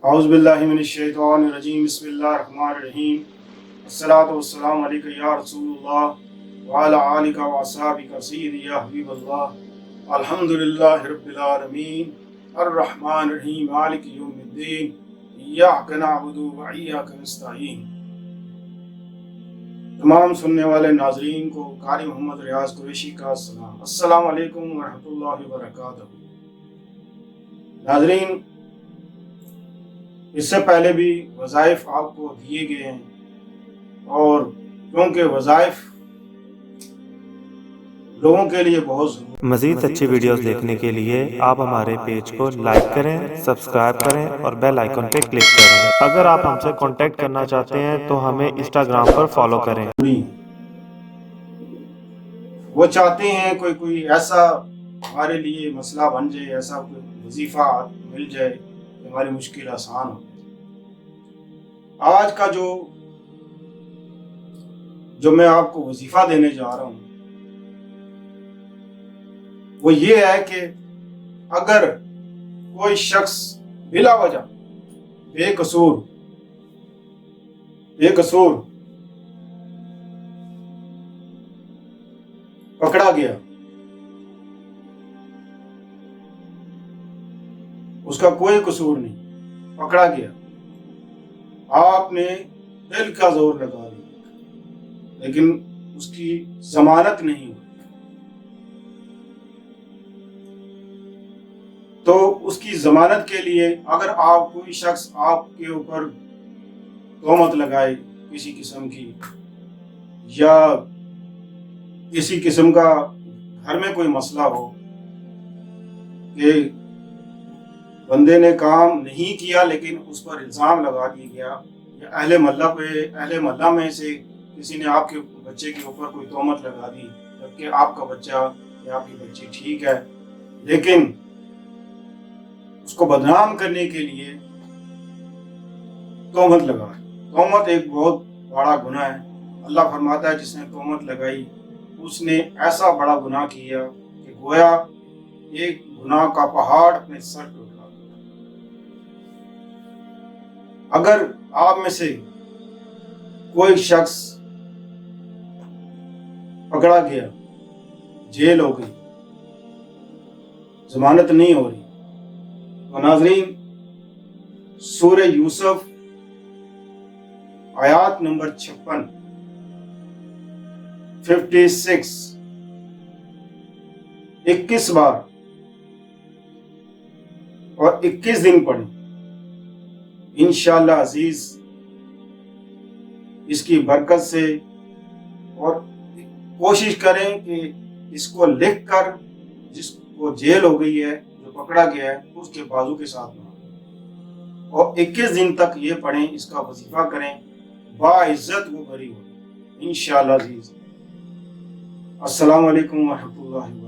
اعوذ باللہ من الشیطان الرجیم بسم اللہ الرحمن الرحیم الصلاۃ والسلام علیک یا رسول اللہ وعلی آلک و اصحابک سیدی یا حبیب اللہ الحمدللہ رب العالمین الرحمن الرحیم مالک یوم الدین ایاک نعبد و ایاک نستعین۔ تمام سننے والے ناظرین کو قاری محمد ریاض قریشی کا سلام، السلام علیکم ورحمۃ اللہ وبرکاتہ۔ ناظرین، اس سے پہلے بھی وظائف آپ کو دیے گئے ہیں، اور کیونکہ وظائف لوگوں کے لیے بہت ضروری ہے۔ مزید اچھی ویڈیوز دیکھنے کے لیے آپ ہمارے پیج کو لائک کریں، سبسکرائب کریں اور بیل آئیکن پہ کلک کریں۔ اگر آپ ہم سے کانٹیکٹ کرنا چاہتے ہیں تو ہمیں انسٹاگرام پر فالو کریں۔ وہ چاہتے ہیں کوئی ایسا ہمارے لیے مسئلہ بن جائے، ایسا کوئی وظیفہ مل جائے کہ ہماری مشکل آسان ہو۔ آج کا جو میں آپ کو وظیفہ دینے جا رہا ہوں وہ یہ ہے کہ اگر کوئی شخص بلا وجہ بے قصور پکڑا گیا، اس کا کوئی قصور نہیں، پکڑا گیا، آپ نے دل کا زور لگا دیا لیکن اس کی ضمانت نہیں ہوئی، تو اس کی ضمانت کے لیے اگر آپ کوئی شخص آپ کے اوپر تہمت لگائے کسی قسم کی، یا کسی قسم کا گھر میں کوئی مسئلہ ہو کہ بندے نے کام نہیں کیا لیکن اس پر الزام لگا دیا گیا، یا اہل محلہ میں سے کسی نے آپ کے بچے کے اوپر کوئی تہمت لگا دی جبکہ آپ کا بچہ یا آپ کی بچی ٹھیک ہے، لیکن اس کو بدنام کرنے کے لیے تہمت لگا۔ تہمت ایک بہت بڑا گناہ ہے۔ اللہ فرماتا ہے جس نے تہمت لگائی اس نے ایسا بڑا گناہ کیا کہ گویا ایک گناہ کا پہاڑ اپنے سر پہ اٹھا دیا۔ اگر آپ میں سے کوئی شخص پکڑا گیا، جیل ہو گئی، ضمانت نہیں ہو رہی، تو ناظرین سورہ یوسف آیات نمبر 56 21 بار اور 21 دن پڑھیں، انشاءاللہ عزیز اس کی برکت سے، اور کوشش کریں کہ اس کو لکھ کر جس کو جیل ہو گئی ہے، جو پکڑا گیا ہے، اس کے بازو کے ساتھ بنا، اور 21 دن تک یہ پڑھیں، اس کا وظیفہ کریں، باعزت وہ بری ہو انشاءاللہ عزیز۔ السلام علیکم ورحمۃ اللہ وبرکاتہ۔